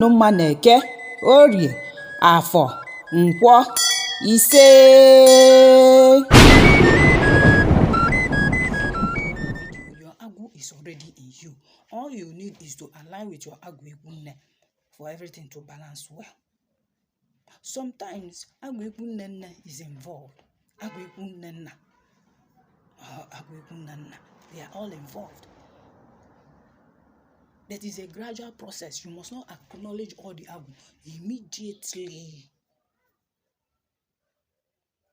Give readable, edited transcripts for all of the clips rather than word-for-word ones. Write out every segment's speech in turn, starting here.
Mma na-eke, Orie, Afọ, Nkwọ, ise. Your agwụ is already in you. All you need is to align with your agwụ ekwunne for everything to balance well. Sometimes agwụ ekwunne is involved. Agwụ ekwunne nna, they are all involved. That is a gradual process. You must not acknowledge all the agwụ immediately.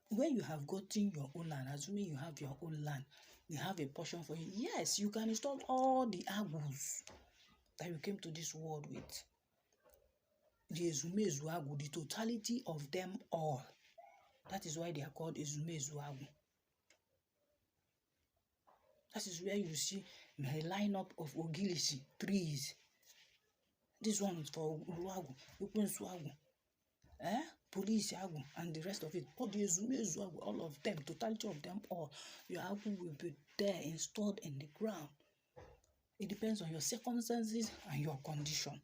When you have gotten your own land, assuming you have your own land, you have a portion for you. Yes, you can install all the agwụs that you came to this world with. The ezumezu agwụ, the totality of them all. That is why they are called ezumezu agwụ. That is where you see a lineup of ogilishi trees. This one is for Ịrụ Agwụ, Ekwensu Agwụ, Police Agwụ, and the rest of it. All the ezumezu agwụ, all of them, totality of them all. Your agwụ will be there, installed in the ground. It depends on your circumstances and your condition.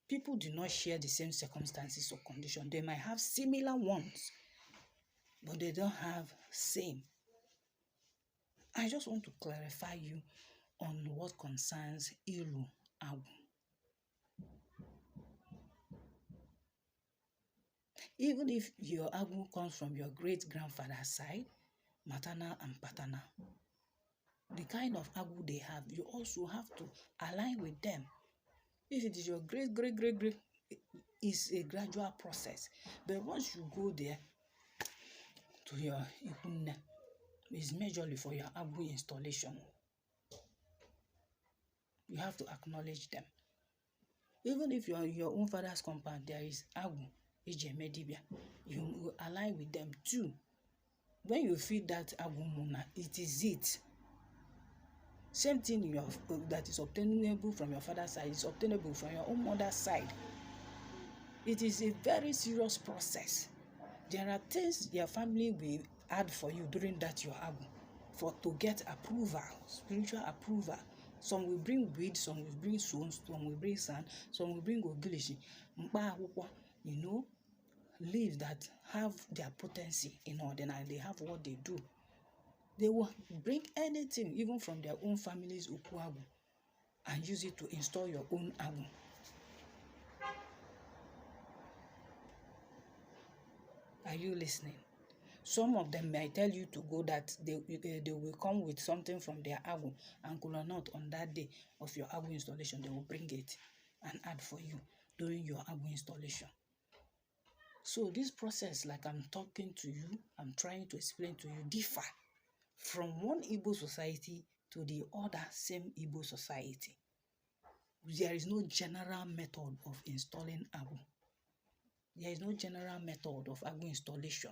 People do not share the same circumstances or condition. They might have similar ones, but they don't have same. I just want to clarify you on what concerns Ịrụ Agwụ. Even if your agwụ comes from your great-grandfather's side, maternal and paternal, the kind of agwụ they have, you also have to align with them. If it is your great, it's a gradual process. But once you go there to your ikunne, it's majorly for your agwụ installation. You have to acknowledge them. Even if you are in your own father's compound, there is agwụ, Dibịa, you will align with them too. When you feed that agwụ muna, it is it. Same thing that is obtainable from your father's side is obtainable from your own mother's side. It is a very serious process. There are things your family will add for you during that your agwụ to get approval, spiritual approval. Some will bring weed, some will bring stones, some will bring sand, some will bring ogilishi, leaves that have their potency in Ọdịnanị. They have what they do. They will bring anything, even from their own family's Ọkụkụ Agwụ, and use it to install your own agwụ. Are you listening? Some of them may tell you to go that they will come with something from their agwụ, and could not on that day of your agwụ installation, they will bring it and add for you during your agwụ installation. So this process, like I'm talking to you, I'm trying to explain to you, differ from one Igbo society to the other same Igbo society. There is no general method of installing agwụ. There is no general method of agwụ installation.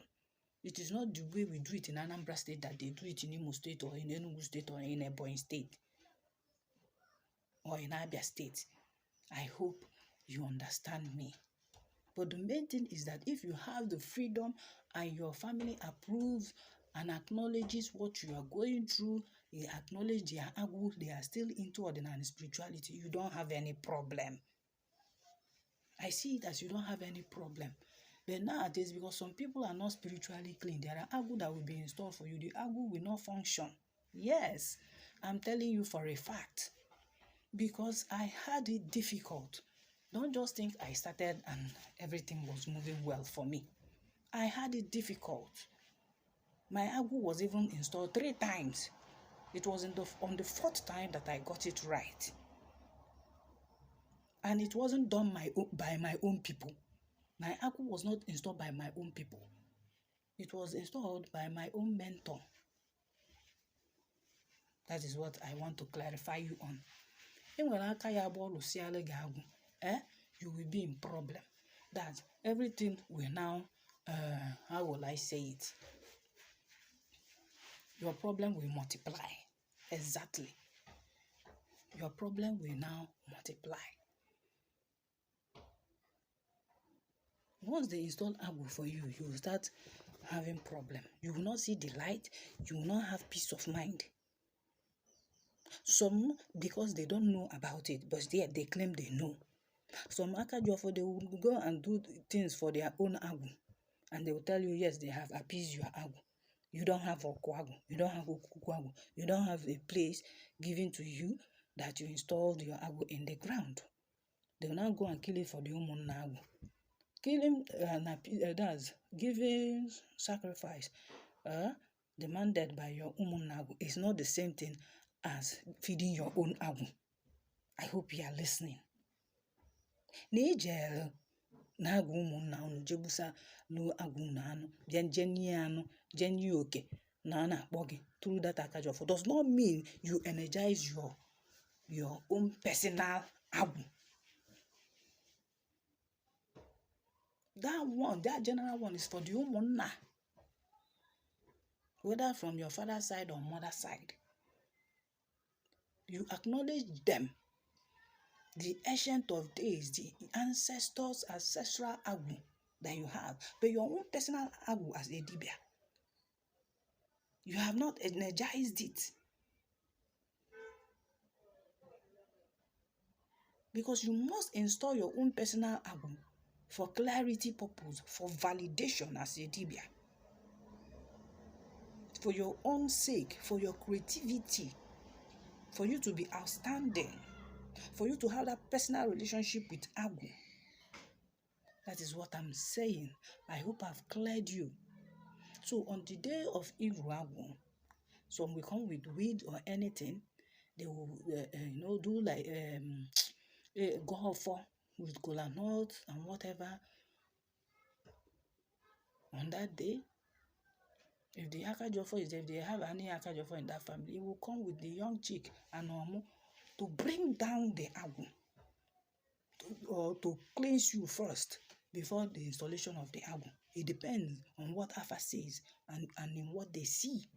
It is not the way we do it in Anambra State that they do it in Imo State or in Enugu State or in Ebonyi State or in Abia State. I hope you understand me. But the main thing is that if you have the freedom and your family approves and acknowledges what you are going through, they acknowledge their agwụ, they are still into Ọdịnanị spirituality, you don't have any problem. I see it as you don't have any problem. But nowadays, because some people are not spiritually clean, there are agwụ that will be installed for you. The agwụ will not function. Yes, I'm telling you for a fact. Because I had it difficult. Don't just think I started and everything was moving well for me. I had it difficult. My agwụ was even installed 3 times. It was on the 4th time that I got it right. And it wasn't done by my own people. My agwụ was not installed by my own people. It was installed by my own mentor. That is what I want to clarify you on. You will be in problem. That everything will now, how will I say it? Your problem will multiply. Exactly. Your problem will now multiply. Once they install agwụ for you, you will start having problem. You will not see the light. You will not have peace of mind. Some, because they don't know about it, but they claim they know. Some Akajofo, they will go and do things for their own Agwụ, and they will tell you, yes, they have appeased your Agwụ. You don't have Ọkụkụ Agwụ. You don't have Ọkụkụ Agwụ. You don't have a place given to you that you installed your Agwụ in the ground. They will now go and kill it for the Ụmụnna Agwụ. Killing, that's giving sacrifice demanded by your Ụmụnna Agwụ is not the same thing as feeding your own Agwụ. I hope you are listening. N'ijere na Agwụ ụmụnna unu jebusa lu Agwụ na anụ jenye anụ jenye oke na na-akpọ gị through that Akajofo does not mean you energize your own personal Agwụ. That one, that general one is for the ụmụnna, whether from your father's side or mother's side. You acknowledge them, the ancient of days, the ancestors, ancestral Agwụ that you have, but your own personal Agwụ as a Dibịa, you have not energized it. Because you must install your own personal Agwụ for clarity purpose, for validation as a Dibịa, for your own sake, for your creativity, for you to be outstanding, for you to have that personal relationship with Agwụ. That is what I'm saying. I hope I've cleared you. So on the day of Ịrụ Agwụ, some will come with weed or anything. They will, do like go for with cola nuts and whatever. On that day, if the Akajofo is there, if they have any Akajofo in that family, it will come with the young chick and Omu to bring down the Agwụ, or to cleanse you first before the installation of the Agwụ. It depends on what Afa says and in what they see.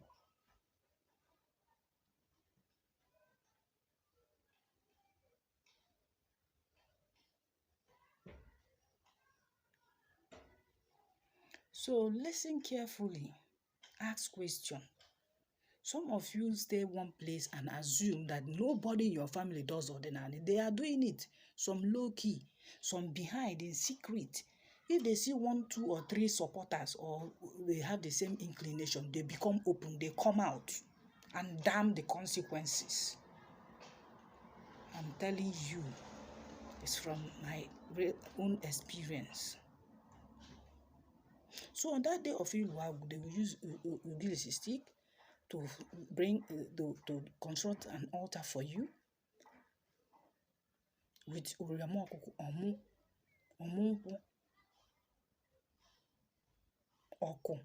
So listen carefully, ask questions. Some of you stay one place and assume that nobody in your family does Ọdịnanị. They are doing it. Some low-key, some behind in secret. If they see 1, 2, or 3 supporters, or they have the same inclination, they become open, they come out and damn the consequences. I'm telling you, it's from my own experience. So on that day of Ịrụ Agwụ, they will use a stick to bring to construct an altar for you with Ọkụkụ Ọkụ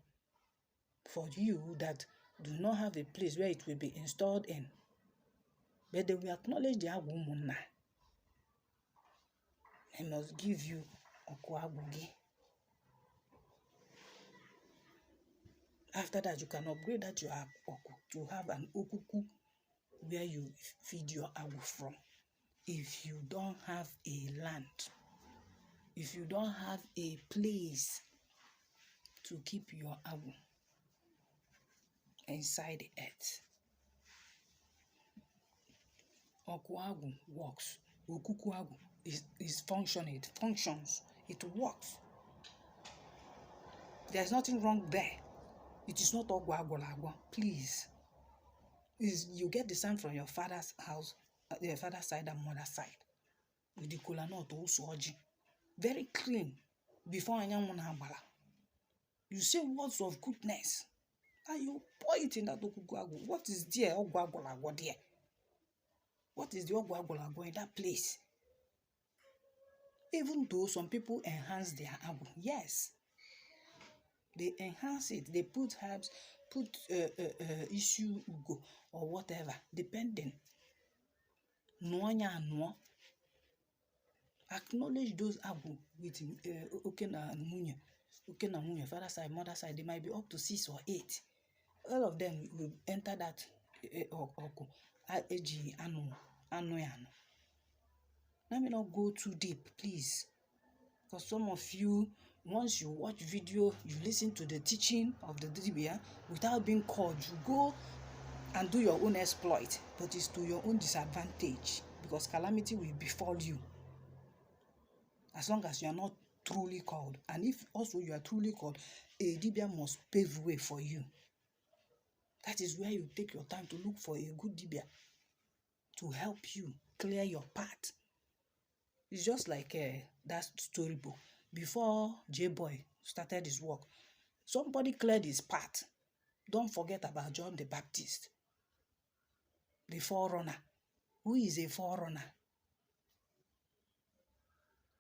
for you that do not have a place where it will be installed in, but they will acknowledge the Agwụ ụmụnna. They must give you Ọkụkụ Agwụ. After that, you can upgrade that your Ọkụ to have an Ọkụkụ where you feed your Agwụ from. If you don't have a land, if you don't have a place to keep your Agwụ inside the earth, Ọkụkụ Agwụ works. Ọkụkụ Agwụ is functioning. It functions. It works. There's nothing wrong there. It is not Ọgwụ Agwụ. Please. You get the sound from your father's house, your father's side and mother's side. With the cola nut also oji. Very clean. Before anyanwụ na-agbala. You say words of goodness. And you pour it in that Ọkụkụ Agwụ. What is there? Ọgwụ Agwụ there. What is the Ọgwụ Agwụ in that place? Even though some people enhance their Agwụ. Yes. They enhance it. They put herbs, put issue ugo or whatever, depending. No. Acknowledge those Agwụ with oke na nwunye, father side, mother side. They might be up to 6 or 8. All of them will enter that Ọkụ eji anụ. Let me not go too deep, please, because some of you, once you watch video, you listen to the teaching of the Dibịa without being called, you go and do your own exploit, but it's to your own disadvantage, because calamity will befall you. as long as you are not truly called. And if also you are truly called, a Dibia must pave way for you. That is where you take your time to look for a good Dibia to help you clear your path. It's just like that storybook. Before J-Boy started his work, somebody cleared his path. Don't forget about John the Baptist, the forerunner. Who is a forerunner?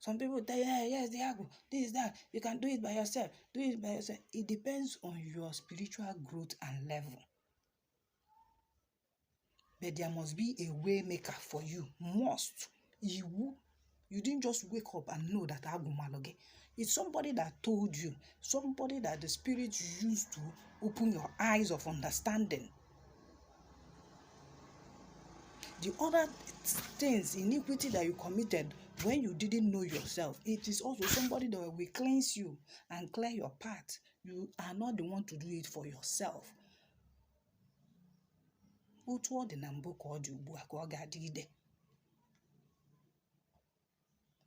Some people tell you, yes, the Agwụ, this, that. You can do it by yourself. Do it by yourself. It depends on your spiritual growth and level. But there must be a way maker for you. Must. You didn't just wake up and know that Agwụ maloge. It's somebody that told you. Somebody that the Spirit used to open your eyes of understanding. The other things, iniquity that you committed when you didn't know yourself, it is also somebody that will cleanse you and clear your path. You are not the one to do it for yourself.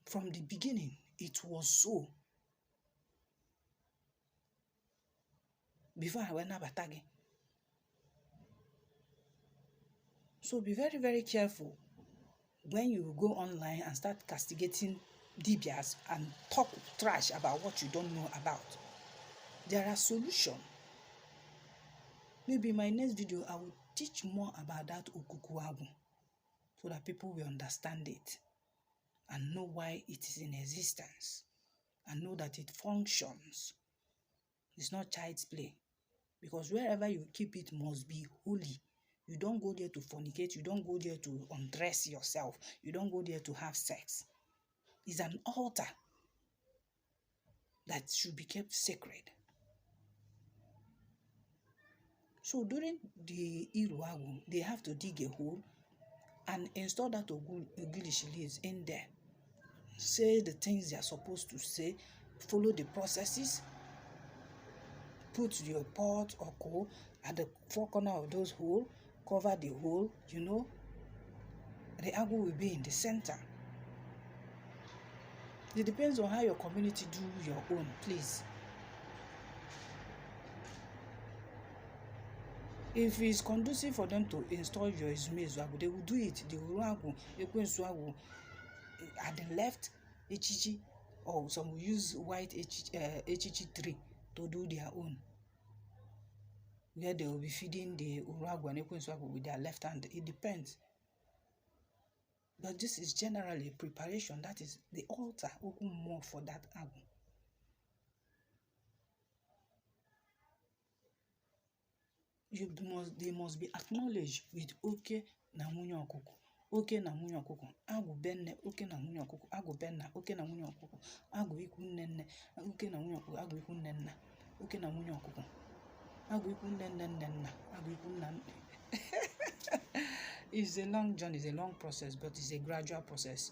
From the beginning, it was so. Before I went Nabatagi. So be very, very careful when you go online and start castigating Dibias and talk trash about what you don't know about. There are solutions. Maybe in my next video, I will teach more about that Ọkụkụ Agwụ so that people will understand it and know why it is in existence and know that it functions. It's not child's play. Because wherever you keep it must be holy. You don't go there to fornicate. You don't go there to undress yourself. You don't go there to have sex. It's an altar that should be kept sacred. So during the Ịrụ Agwụ, they have to dig a hole and install that Ogilishi leaves in there. Say the things they are supposed to say. Follow the processes. Put your pot or coal at the four corners of those holes. Cover the hole, you know. The Agwụ will be in the center. It depends on how your community do your own, please. If it's conducive for them to install your Agwụ, they will do it. The Ịrụ Agwụ, Agwụ, at the left, Echichi, or some will use white Echichi tree to do their own. Where they will be feeding the Ịrụ Agwụ and Agwụ with their left hand. It depends. But this is generally a preparation. That is the altar open more for that Agwụ. They must be acknowledged with oke na nwunye ọkụkụ. Oke na nwunye ọkụkụ. Agwụ benne oke na nwunye ọkụkụ. Agwụ benna oke na nwunye ọkụkụ. Agwụ ikwu nne oke na nwunye ọkụkụ. Agwụ ikwu nne nna oke na nwunye ọkụkụ. Agwụ ikwu nne nna agwụ ikwu nna. It's a long journey, it's a long process, but it's a gradual process.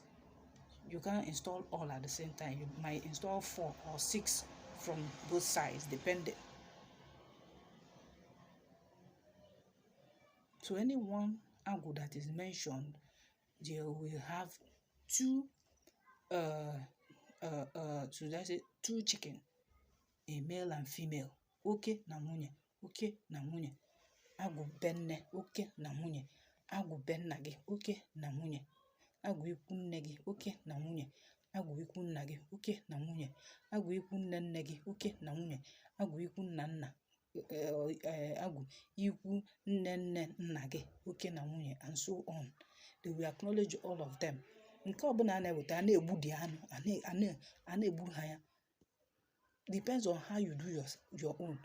You can't install all at the same time. You might install 4 or 6 from both sides, depending. So any one Agwụ that is mentioned, they will have 2 chicken, a male and female. Oke na nwunye, oke na nwunye. Agwụ benne, oke na nwunye. Agwụ benna gị, oke na nwunye. Agwụ ikwu nne gị, oke na nwunye. Agwụ ikwu nna gị, oke na nwunye. Agwụ ikwu nne nne gị, oke na nwunye. Agwụ ikwu nna nna. Agwụ ikwu nne nna gị, oke na nwunye, and so on. They will acknowledge all of them. Nke ọbụla a na-eweta, a na-egbu dị anụ, a na-egbu ha ya. Depends on how you do your own.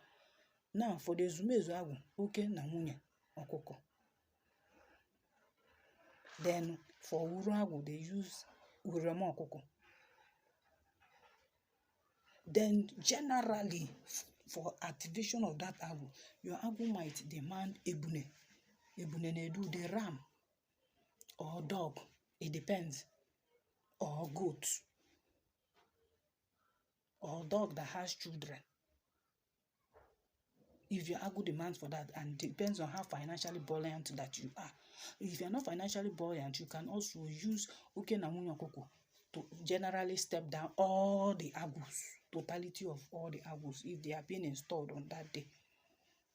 Now, for the ezumezu Agwụ, oke na nwunye ọkụkọ. Then, for Ịrụ Agwụ, they use ureme ọkụkọ. Then, generally, for activation of that Agwụ, your Agwụ might demand ebune. Ebune na-edu the ram or dog. It depends. Or goat. Or dog that has children. If your Agwụ demands for that, and depends on how financially buoyant that you are. If you're not financially buoyant, you can also use oke na nwunye ọkụkọ to generally step down all the Agwus, totality of all the Agwus, if they are being installed on that day.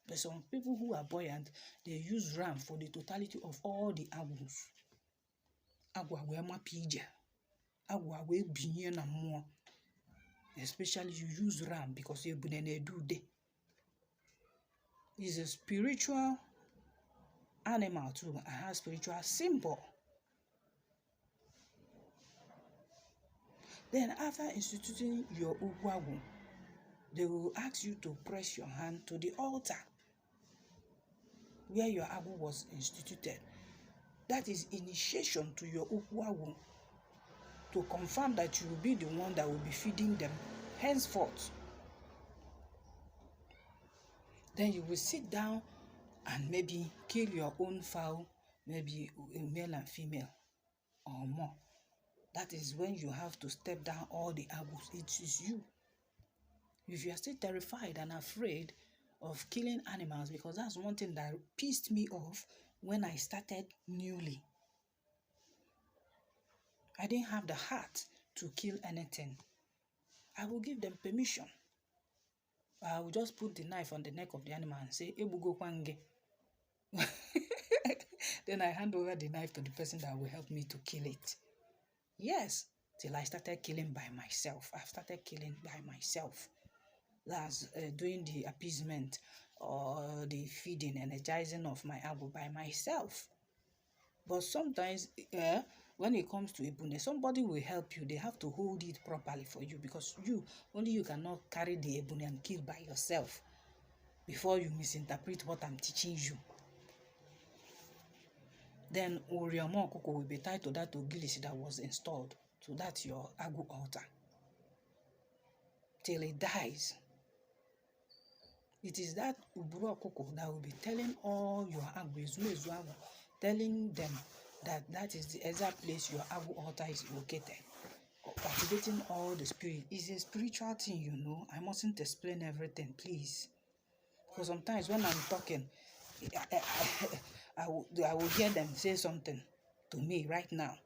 But some people who are buoyant, they use ram for the totality of all the Agwus. Agwa we mapija. Agwa we binye na more. Especially you use ram because you bunene do day. It's a spiritual animal too, and has spiritual symbol. Then after instituting your Ịrụ Agwụ, they will ask you to press your hand to the altar where your Agwụ was instituted. That is initiation to your Ịrụ Agwụ, to confirm that you will be the one that will be feeding them henceforth. Then you will sit down and maybe kill your own fowl, maybe a male and female or more. That is when you have to step down all the Agwus. It is you. If you are still terrified and afraid of killing animals, because that's one thing that pissed me off when I started newly. I didn't have the heart to kill anything. I will give them permission. I will just put the knife on the neck of the animal and say, Ebugo kwange. Then I hand over the knife to the person that will help me to kill it. Yes, till I started killing by myself. I've started killing by myself. That's doing the appeasement or the feeding, energizing of my Agwụ by myself. But sometimes, when it comes to ebune, somebody will help you. They have to hold it properly for you, because only you cannot carry the ebune and kill by yourself before you misinterpret what I'm teaching you. Then Ọkụkụ will be tied to that ogilisi that was installed, to that your Agwụ altar, till it dies. It is that Ọkụkụ that will be telling all your Agwụ, telling them that is the exact place your Agwụ altar is located. Activating all the spirit. It's a spiritual thing, you know. I mustn't explain everything, please. Because sometimes when I'm talking, I will hear them say something to me right now.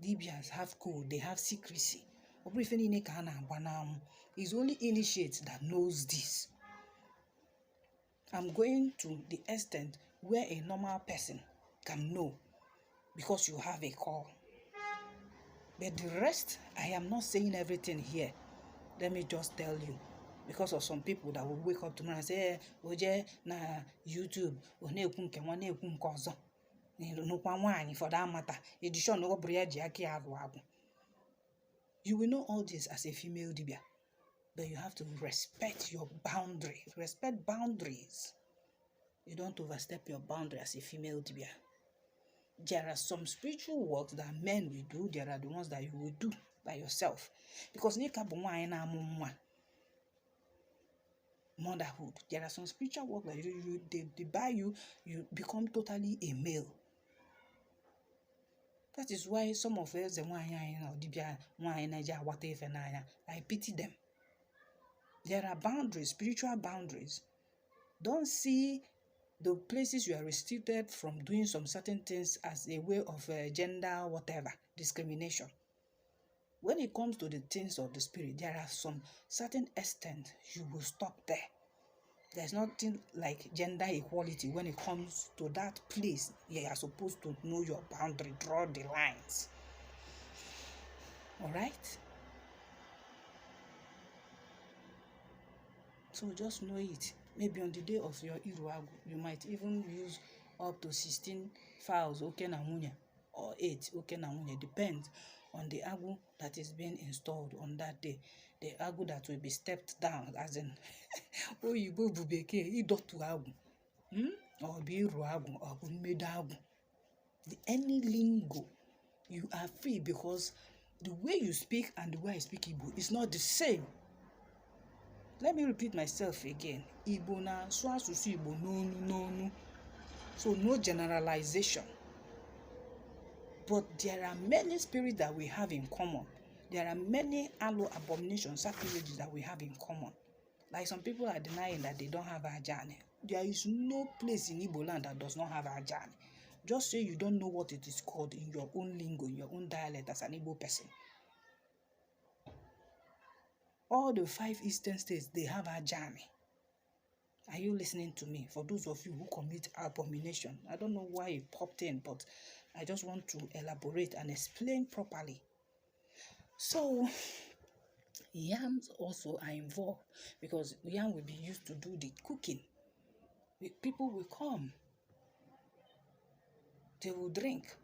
Dibias have code, they have secrecy. It's only initiates that knows this. I'm going to the extent where a normal person can know, because you have a call. But the rest, I am not saying everything here. Let me just tell you. Because of some people that will wake up tomorrow and say, Oje na YouTube, for that matter. You will know all this as a female Dibia. But you have to respect your boundary. Respect boundaries. You don't overstep your boundary as a female Dibia. There are some spiritual works that men will do. There are the ones that you will do by yourself. Because motherhood, there are some spiritual work that they buy you, you become totally a male. That is why some of us, I pity them. There are boundaries, spiritual boundaries. Don't see the places you are restricted from doing some certain things as a way of gender, whatever, discrimination. When it comes to the things of the spirit, there are some certain extent you will stop there. There's nothing like gender equality when it comes to that place. You are supposed to know your boundary, draw the lines. All right? So just know it. Maybe on the day of your Ịrụ Agwụ, you might even use up to 16 fowls, okay na nwunye, or 8, okay na nwunye. Depends on the Agwụ that is being installed on that day. The Agwụ that will be stepped down, as in, Oyibo bubeke, Ịdọtụ Agwụ, or Ịrụ Agwụ, or Mmedo Agwụ. Any lingo, you are free, because the way you speak and the way I speak Igbo is not the same. Let me repeat myself again. Igbo na so asusu Igbo no. So no generalization. But there are many spirits that we have in common. There are many abominations, sacrileges that we have in common. Like some people are denying that they don't have Ajani. There is no place in Igbo land that does not have Ajani. Just say you don't know what it is called in your own lingo, in your own dialect as an Igbo person. All the 5 eastern states, they have Ajami. Are you listening to me? For those of you who commit abomination, I don't know why it popped in, but I just want to elaborate and explain properly. So, yams also are involved because yam will be used to do the cooking. People will come. They will drink.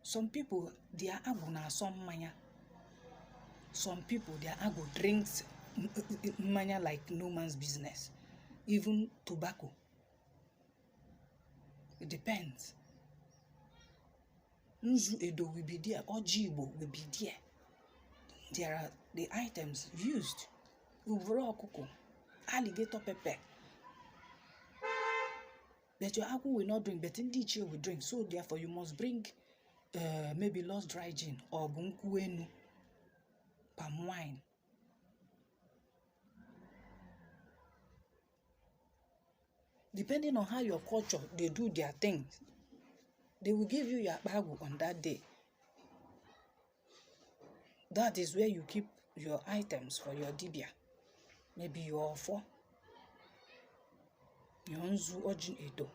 Some people, their agwu na some manya. Some people, their agwu drinks manya like no man's business. Even tobacco. It depends. Nzu Edo will be there. Ojibo will be there. There are the items used. Ọkụkụ, alligator pepper. But your agwu will not drink, but Ndiche will drink. So therefore you must bring maybe lost dry gin or bunkuenu, palm wine. Depending on how your culture, they do their things. They will give you your agwu on that day. That is where you keep your items for your dibia. Maybe your ofo, your nzu ojin edo,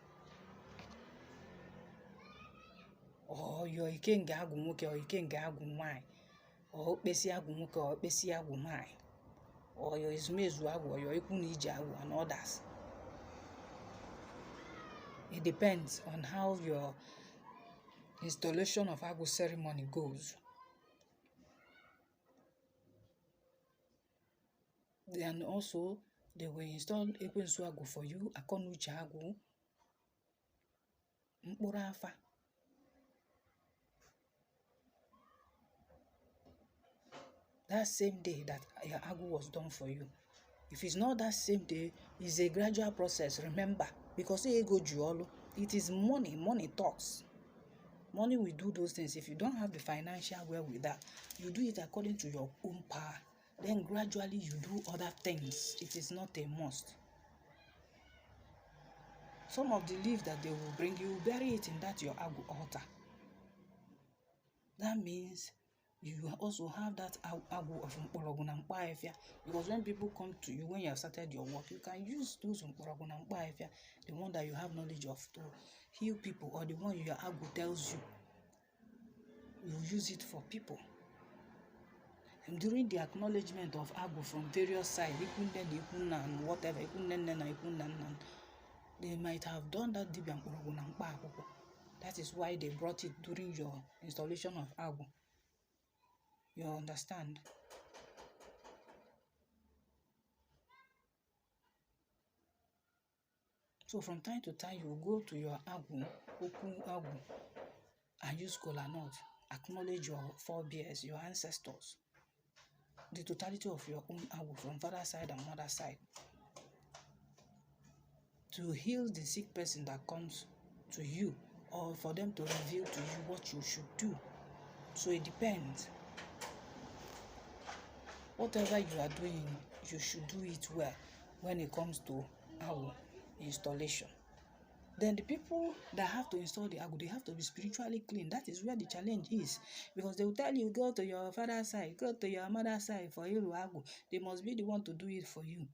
or your ikenga agwu nwoke or ikenga agwu nwanyị, or okpesi agwu nwoke or okpesi agwu nwanyị, or your izumezu agwu or your ikwu na ije agwu and others. It depends on how your installation of agwu ceremony goes. Then also, they will install ekwensu agwu for you, akonuche agwu, mkpụrụ afa. That same day that your agwu was done for you. If it's not that same day, it's a gradual process, remember. Because it is money, money talks. Money will do those things. If you don't have the financial well with that, you do it according to your own power. Then gradually you do other things. It is not a must. Some of the leaves that they will bring, you bury it in that your agwu altar. That means you also have that agwu of mkporogu na mkpaefia, because when people come to you, when you have started your work, you can use those mkporogu na mkpaefia, the one that you have knowledge of, to heal people, or the one your agwu tells you. You use it for people. And during the acknowledgement of agwu from various sides, and whatever, they might have done that Dibịa Nwangwu Uchendu. That is why they brought it during your installation of agwu. You understand? So from time to time, you go to your agwu, Ọkụkụ Agwụ, and use kola nut. Acknowledge your forebears, your ancestors. The totality of your own agwu from father side and mother side. To heal the sick person that comes to you, or for them to reveal to you what you should do. So it depends. Whatever you are doing, you should do it well when it comes to agwu installation. Then the people that have to install the agwu, they have to be spiritually clean. That is where the challenge is. Because they will tell you, go to your father's side, go to your mother's side for Ịrụ Agwụ. They must be the one to do it for you.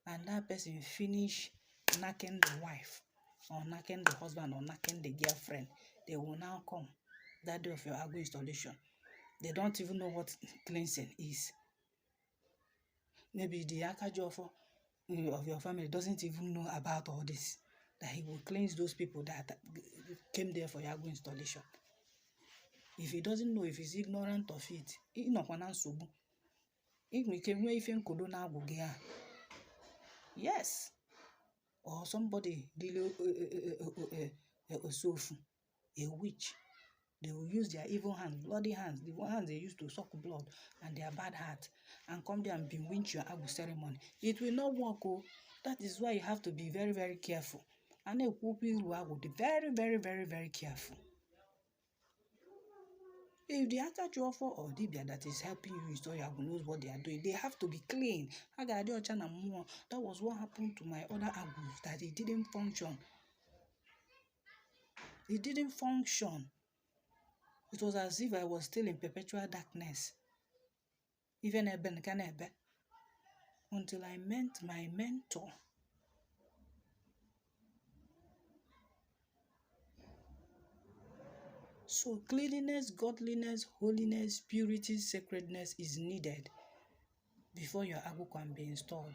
And that person finish knacking the wife, or knacking the husband, or knacking the girlfriend. They will now come that day of your agwu installation. They don't even know what cleansing is. Maybe the Akajofo of your family doesn't even know about all this, that he will cleanse those people that came there for your agwu installation. If he doesn't know, if he's ignorant of it, he no kwana nsogbu. Yes. Or somebody, a witch. They will use their evil hands, bloody hands, the hands they use to suck blood, and their bad heart, and come there and bewitch your agwu ceremony. It will not work. Oh. That is why you have to be very, very careful. And Ịrụ Agwụ, be very, very, very, very careful. If the Akajofo or Dibia that is helping you install your agwu knows what they are doing, they have to be clean. That was what happened to my other agwu, that it didn't function. It didn't function. It was as if I was still in perpetual darkness. Even until I met my mentor. So cleanliness, godliness, holiness, purity, sacredness is needed before your Agwụ can be installed.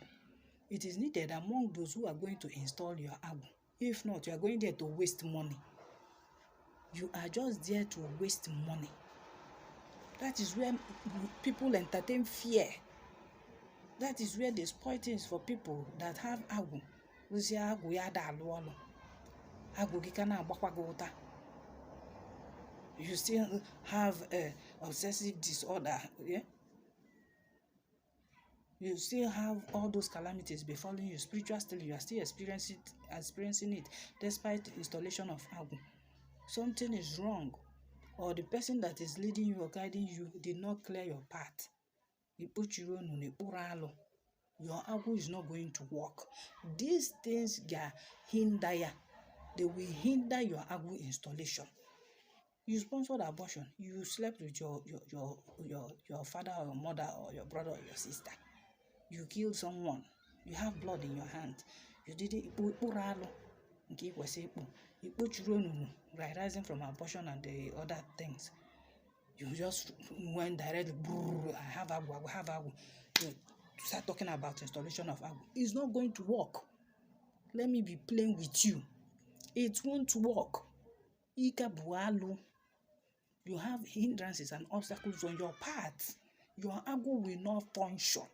It is needed among those who are going to install your Agwụ. If not, you are going there to waste money. You are just there to waste money. That is where people entertain fear. That is where they spoil things for people that have Agwụ. Agwụ ya da alụ ọlụ. Agwụ gị ka na-agbakwa gị ụta. You still have obsessive disorder, yeah? You still have all those calamities befalling you. Spiritual still, you are still experiencing it despite the installation of Agwụ. Something is wrong, or the person that is leading you or guiding you did not clear your path. Your Agwụ is not going to work. These things hinder ya. They will hinder your Agwụ installation. You sponsored abortion. You slept with your father or your mother or your brother or your sister. You killed someone. You have blood in your hand. You didn't rising from abortion and the other things. You just went directly. I have Agwụ. You start talking about installation of Agwụ. It's not going to work. Let me be plain with you. It won't work. You have hindrances and obstacles on your path. Your Agwụ will not function.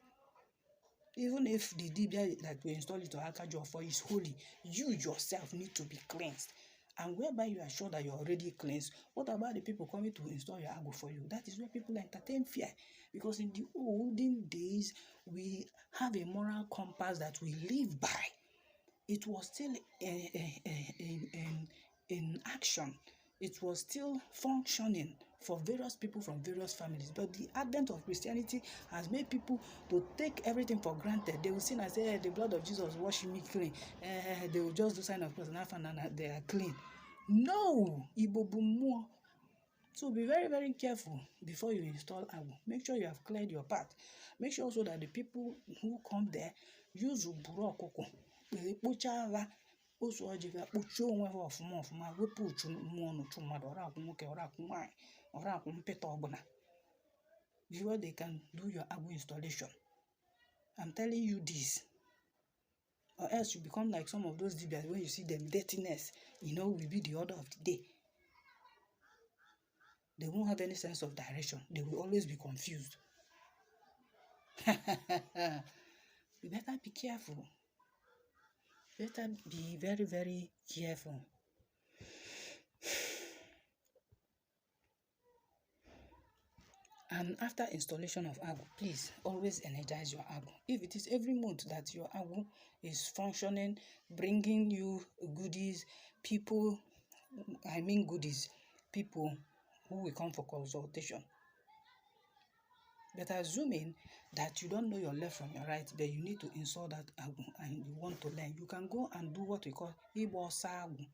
Even if the Dibịa that will install it to Akajo for is holy, you yourself need to be cleansed. And whereby you are sure that you're already cleansed, what about the people coming to install your Agwụ for you? That is where people entertain fear. Because in the olden days, we have a moral compass that we live by. It was still in action. It was still functioning for various people from various families. But the advent of Christianity has made people to take everything for granted. They will sin and say, the blood of Jesus washing me clean. They will just do sign of cross and they are clean. No! So be very, very careful before you install Agwụ. Make sure you have cleared your path. Make sure also that the people who come there use Ọkụkụ. Also, before they can do your Agwụ installation. I'm telling you this. Or else you become like some of those Dibias when you see them dirtiness, will be the order of the day. They won't have any sense of direction. They will always be confused. You better be careful. Better be very, very careful. And after installation of Agwụ, please always energize your Agwụ. If it is every month that your Agwụ is functioning, bringing you goodies, people who will come for consultation. But assuming that you don't know your left from your right, but you need to install that Agwụ and you want to learn, you can go and do what we call Ịrụ Agwụ.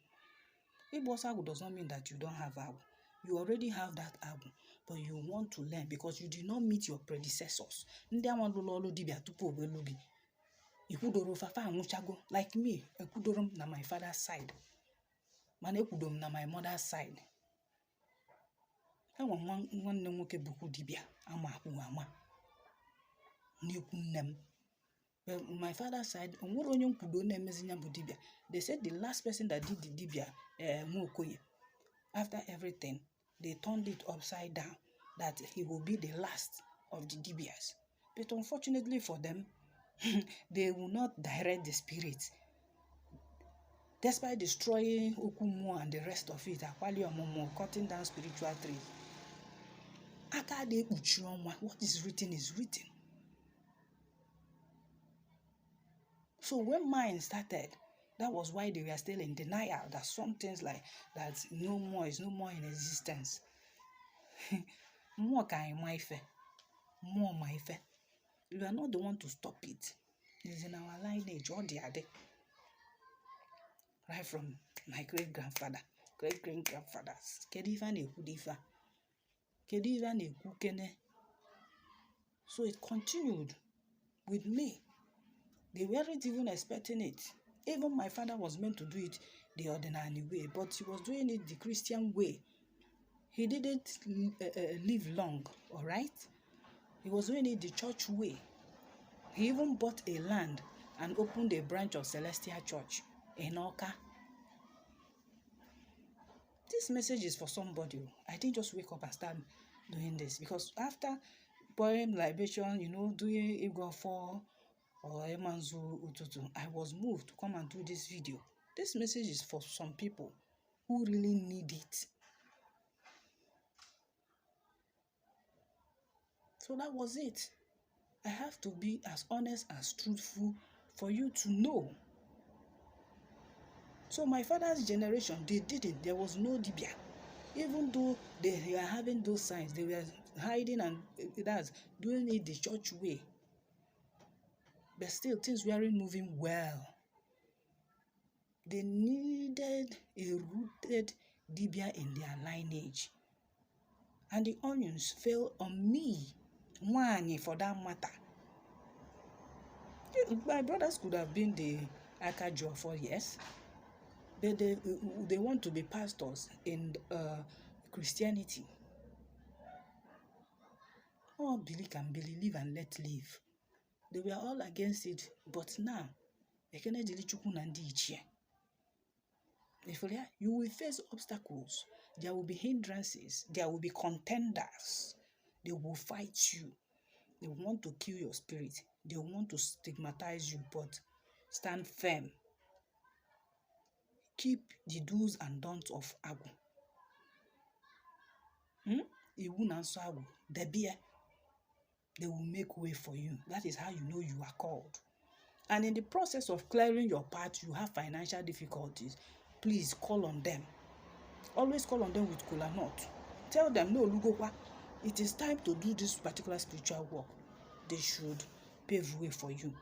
Ịrụ Agwụ does not mean that you don't have Agwụ. You already have that Agwụ, but you want to learn because you did not meet your predecessors. Ndị amalụlụ Dibịa tupu obelu gị. Ikwudoro fafa anwụchago. Like me, ekwudoro m na my father's side. Mana ekwudoro m na my mother's side. Enwe nwanne nwoke bụkwa Dibịa ama ama n'ekwu nne m. But my father's side, onwere onye nkwudo na-emezi nya bụ Dibịa. They said the last person that did the Dibịa Nwokoye. After everything, they turned it upside down that he will be the last of the Dibias. But unfortunately for them, they will not direct the spirits. Despite destroying Okumu and the rest of it, cutting down spiritual trees. What is written is written. So when mine started, that was why they were still in denial that some things like that is no more in existence. More kind my fair. More my fair. You are not the one to stop it. It's in our lineage or the other. Right from my great grandfather. great grandfathers. Kedu ife a na-ekwu dị ife a? Kedu ife a na-ekwu kene? So it continued with me. They weren't even expecting it. Even my father was meant to do it the Ọdịnanị way, but he was doing it the Christian way. He didn't live long, all right? He was doing it the church way. He even bought a land and opened a branch of Celestial Church in Awka. This message is for somebody. I didn't just wake up and start doing this, because after pouring libation, doing Igbo or Emanzu Ututu, I was moved to come and do this video. This message is for some people who really need it. So that was it. I have to be as honest, as truthful for you to know. So my father's generation, they did it. There was no Dibịa. Even though they were having those signs, they were hiding and doing it the church way. But still, things weren't moving well. They needed a rooted Dibịa in their lineage. And the onions fell on me, Nwanyi for that matter. My brothers could have been the Akajo for years. They want to be pastors in Christianity. All believe can believe and let live. They were all against it, but now, you will face obstacles. There will be hindrances. There will be contenders. They will fight you. They want to kill your spirit. They want to stigmatize you, but stand firm. Keep the do's and don'ts of Agwụ. Iwu na nsọ Agwụ, Dibịa. They will make way for you. That is how you know you are called. And in the process of clearing your path, you have financial difficulties. Please call on them. Always call on them with kola nut. Tell them, no, Lugokwa, it is time to do this particular spiritual work. They should pave way for you.